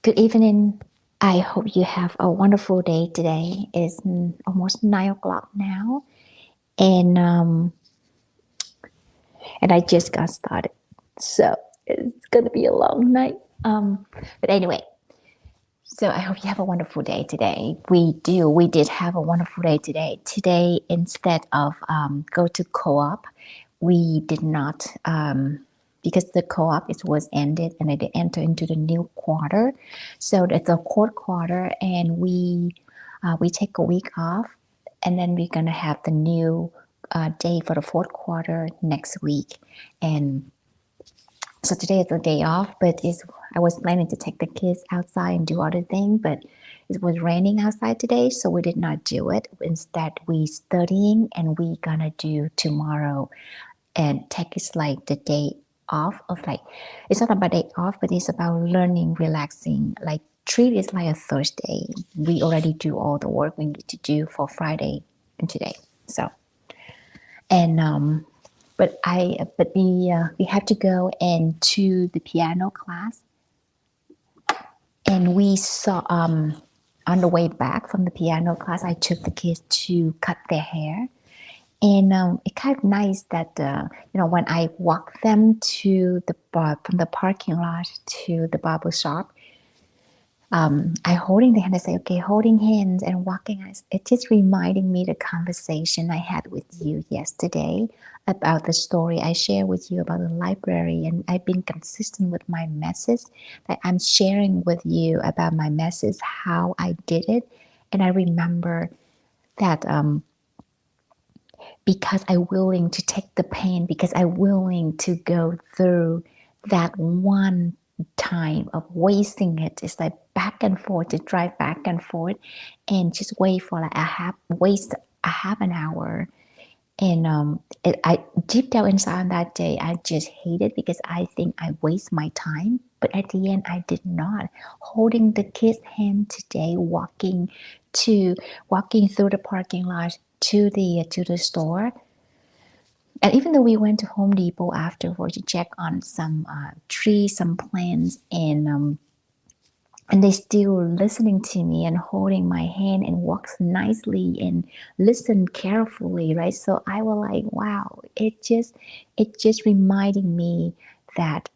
Good evening. I hope you have a wonderful day today. It's almost 9 o'clock now, and um, and I just got started, so it's gonna be a long night. But anyway, so I hope you have a wonderful day today. We do. We did have a wonderful day today. Today, instead of go to co-op, we did not because the co-op it was ended and it enter into the new quarter. So it's the fourth quarter, and we take a week off, and then we're gonna have the new day for the fourth quarter next week, and so today is a day off, but I was planning to take the kids outside and do other things, but it was raining outside today, so we did not do it. Instead, we studying and we gonna do tomorrow and take it like the day off of like it's not about day off, but it's about learning, relaxing. Like treat is like a Thursday. We already do all the work we need to do for Friday and today. So and but we have to go and to the piano class, and we saw on the way back from the piano class, I took the kids to cut their hair, and it's kind of nice that when I walk them to the bar from the parking lot to the barber shop, I holding the hand. I say, okay, holding hands and walking. It just reminding me the conversation I had with you yesterday about the story I shared with you about the library, and I've been consistent with my message that I'm sharing with you about my message, how I did it, and I remember that because I'm willing to take the pain, because I'm willing to go through that one time of wasting it. It's like back and forth to drive back and forth and just wait for like waste a half an hour. And I deep down inside on that day, I just hate it because I think I waste my time. But at the end, I did not. Holding the kid's hand today, to walking through the parking lot to the store, and even though we went to Home Depot afterwards to check on some trees, some plants, and they still listening to me and holding my hand and walks nicely and listen carefully, right? So I was like, wow, it just reminding me that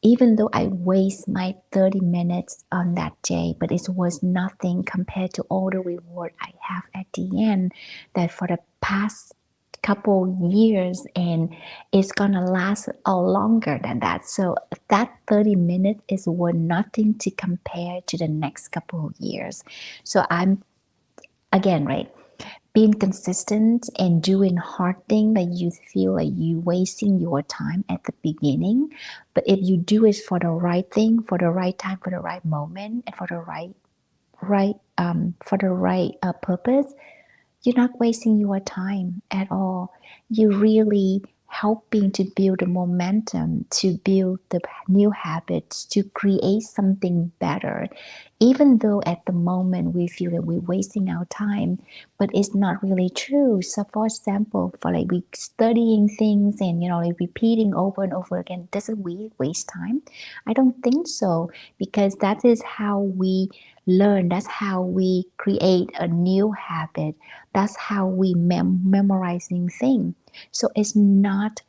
even though I waste my 30 minutes on that day, but it was nothing compared to all the reward I have at the end, that for the past couple years, and it's gonna last a longer than that. So that 30 minutes is worth nothing to compare to the next couple of years. So I'm again, right, being consistent and doing hard thing that you feel like you wasting your time at the beginning, but if you do it for the right thing, for the right time, for the right moment, and for the right purpose, you're not wasting your time at all. You're really helping to build the momentum, to build the new habits, to create something better. Even though at the moment we feel that we're wasting our time, but it's not really true. So, for example, for like we studying things and like repeating over and over again, doesn't we waste time? I don't think so, because that is how we learn. That's how we create a new habit. That's how we memorizing things. So it's not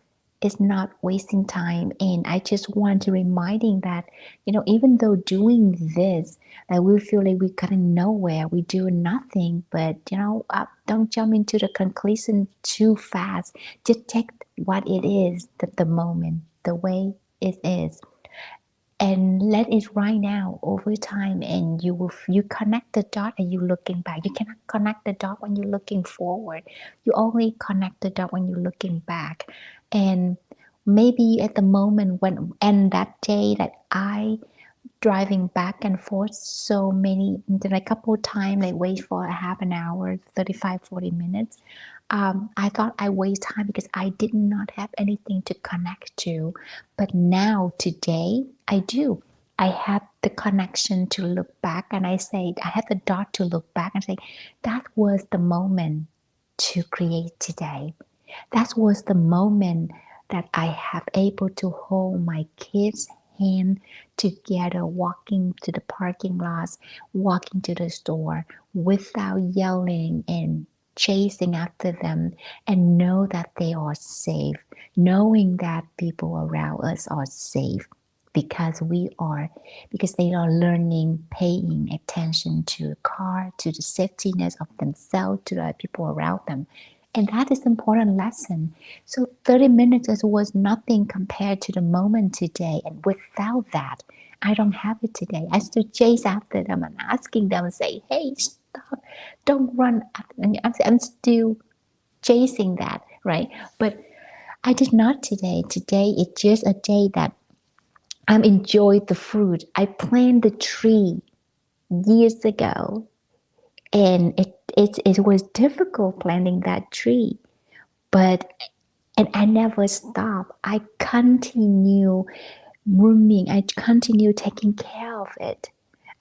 wasting time. And I just want to reminding that even though doing this, that we feel like we're getting nowhere, we do nothing, but don't jump into the conclusion too fast. Just take what it is, the moment, the way it is, and let it right now over time, and you connect the dot and you're looking back. You cannot connect the dot when you're looking forward. You only connect the dot when you're looking back. And maybe at the moment when and that day that I driving back and forth so many, like a couple of times, like wait for a half an hour, 35, 40 minutes. I thought I waste time because I did not have anything to connect to. But now, today, I do. I have the connection to look back, and I have the dot to look back and say, that was the moment to create today. That was the moment that I have able to hold my kids' hand together, walking to the parking lots, walking to the store without yelling and chasing after them, and know that they are safe, knowing that people around us are safe because because they are learning, paying attention to the car, to the safetyness of themselves, to the people around them. And that is an important lesson. So 30 minutes was nothing compared to the moment today. And without that, I don't have it today. I still chase after them and asking them, say, hey, stop, don't run after them. I'm still chasing that, right? But I did not today. Today it's just a day that I'm enjoying the fruit. I planted the tree years ago, and it was difficult planting that tree, but and I never stop. I continue grooming. I continue taking care of it.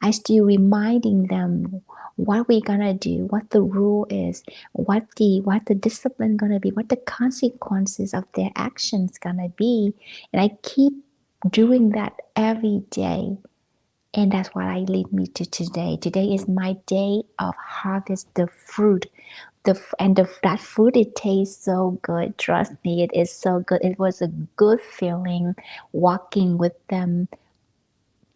I still reminding them what we're gonna do, what the rule is, what the discipline gonna be, what the consequences of their actions gonna be, and I keep doing that every day. And that's what I lead me to today. Today is my day of harvest the fruit. That fruit, it tastes so good. Trust me, it is so good. It was a good feeling walking with them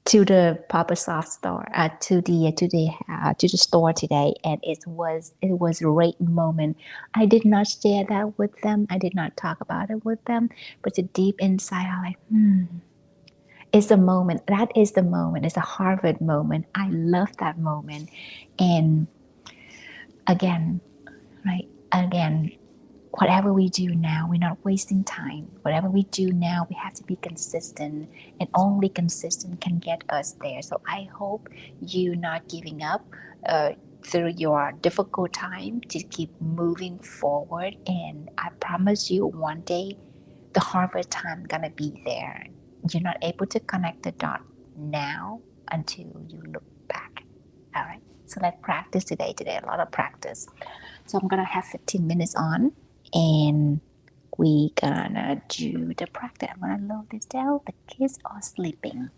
to the Papa Soft store, to the store today, and it was a great moment. I did not share that with them. I did not talk about it with them, but the deep inside, I'm like, it's a moment. That is the moment. It's a Harvard moment. I love that moment. And again, right? Again, whatever we do now, we're not wasting time. Whatever we do now, we have to be consistent, and only consistent can get us there. So I hope you not giving up through your difficult time, to keep moving forward. And I promise you, one day the Harvard time gonna be there. You're not able to connect the dot now until you look back. All right. So let's practice today. Today, a lot of practice. So I'm gonna have 15 minutes on, and we gonna do the practice. I'm gonna load this down. The kids are sleeping.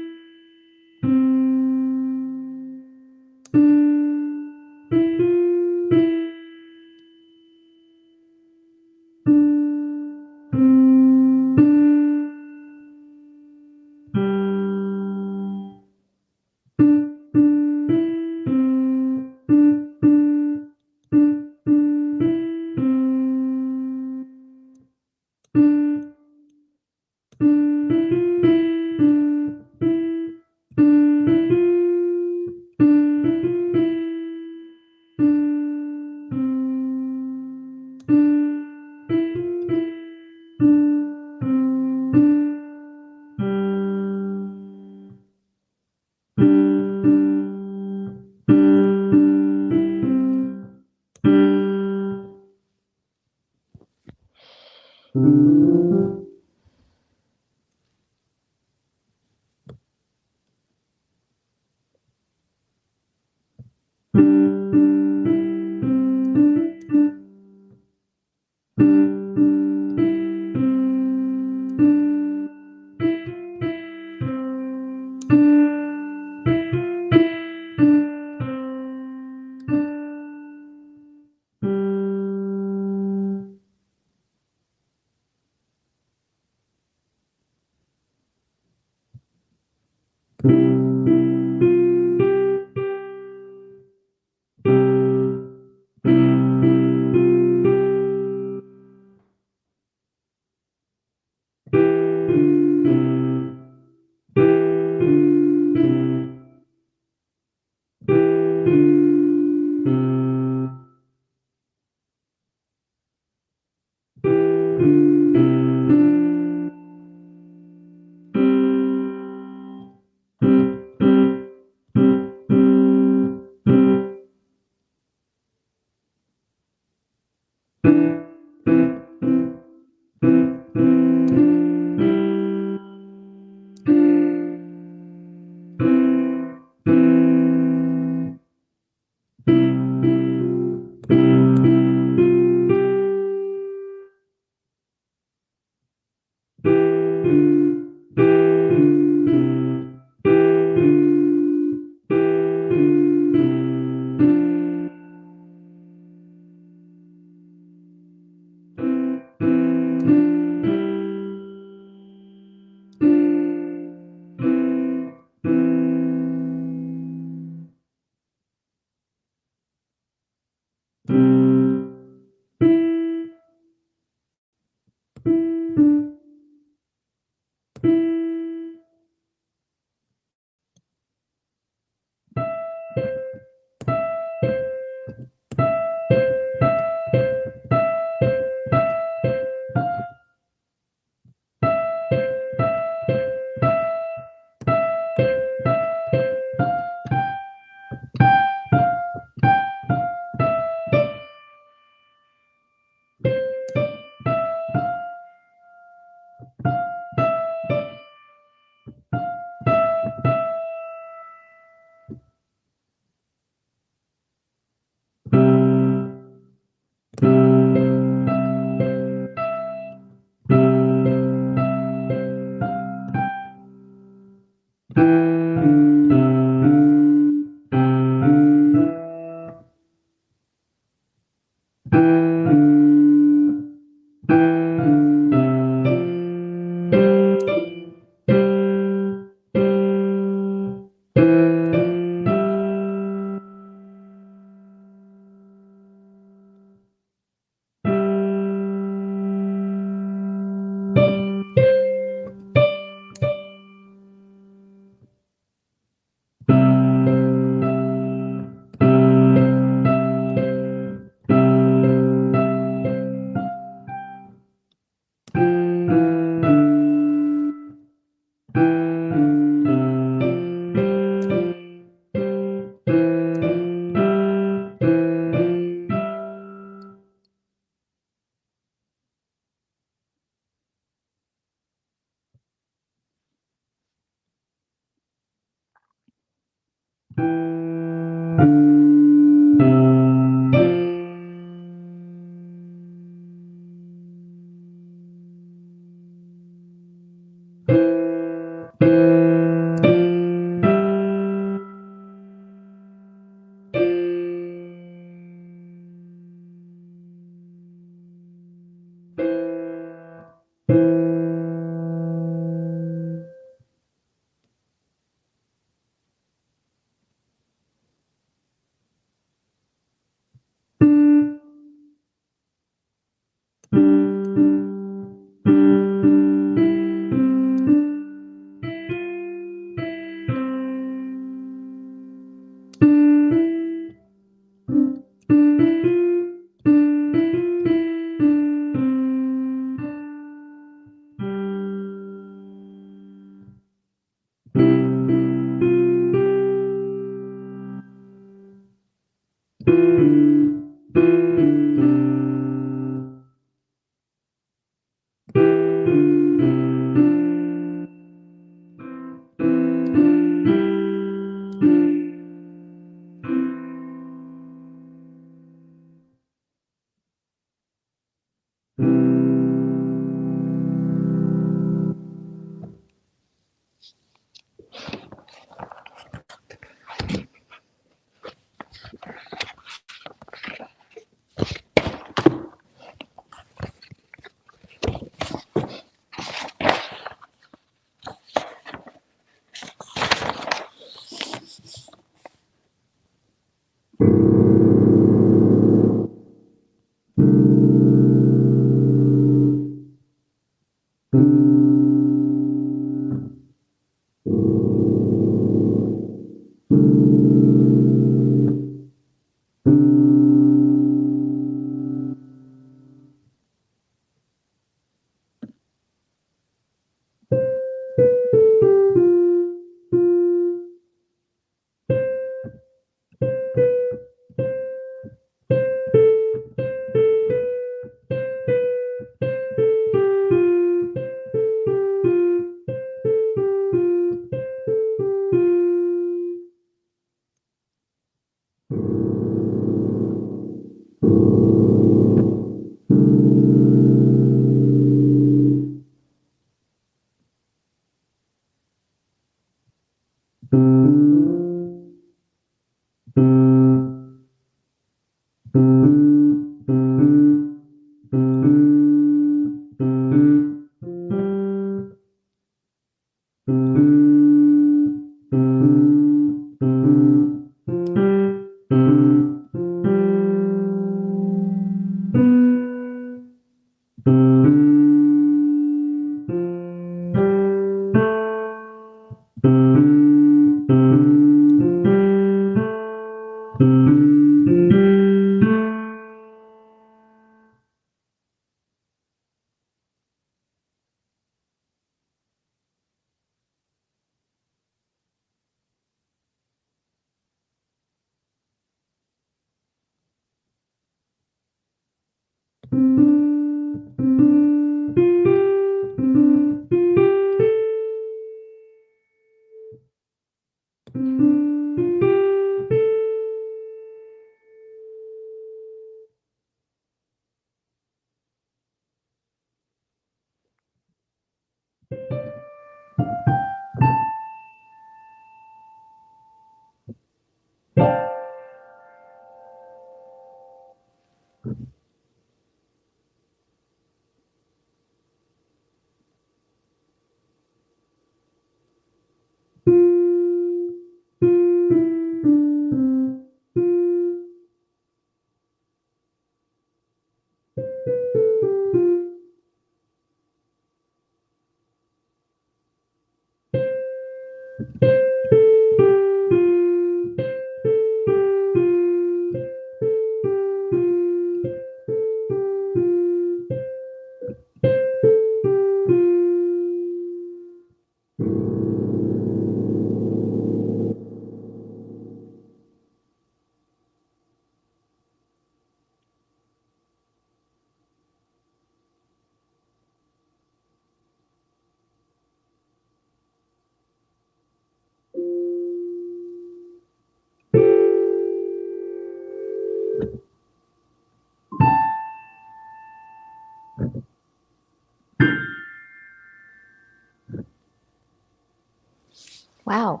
Wow.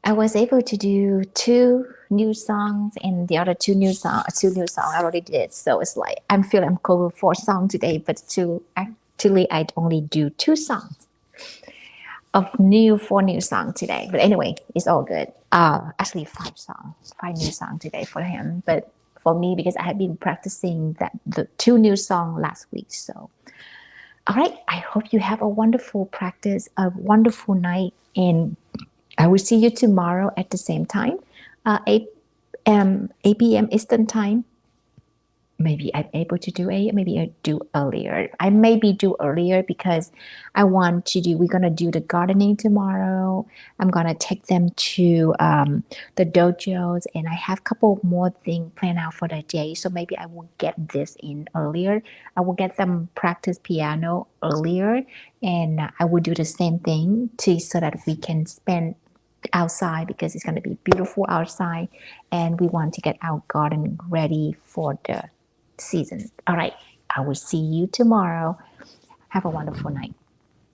I was able to do two new songs and the other two new songs I already did. So it's like I'm feeling I'm covered 4 songs today, but actually I only do 2 songs of 4 new songs today. But anyway, it's all good. Actually 5 songs, 5 new songs today for him. But for me, because I had been practicing the 2 new songs last week. So all right, I hope you have a wonderful practice, a wonderful night, and I will see you tomorrow at the same time, 8 p.m. Eastern time. Maybe I'm able to do it. Maybe I do earlier. I maybe do earlier because we're going to do the gardening tomorrow. I'm going to take them to the dojos and I have a couple more things planned out for the day. So maybe I will get this in earlier. I will get them practice piano earlier and I will do the same thing so that we can spend outside because it's going to be beautiful outside and we want to get our garden ready for the season. All right. I will see you tomorrow. Have a wonderful night.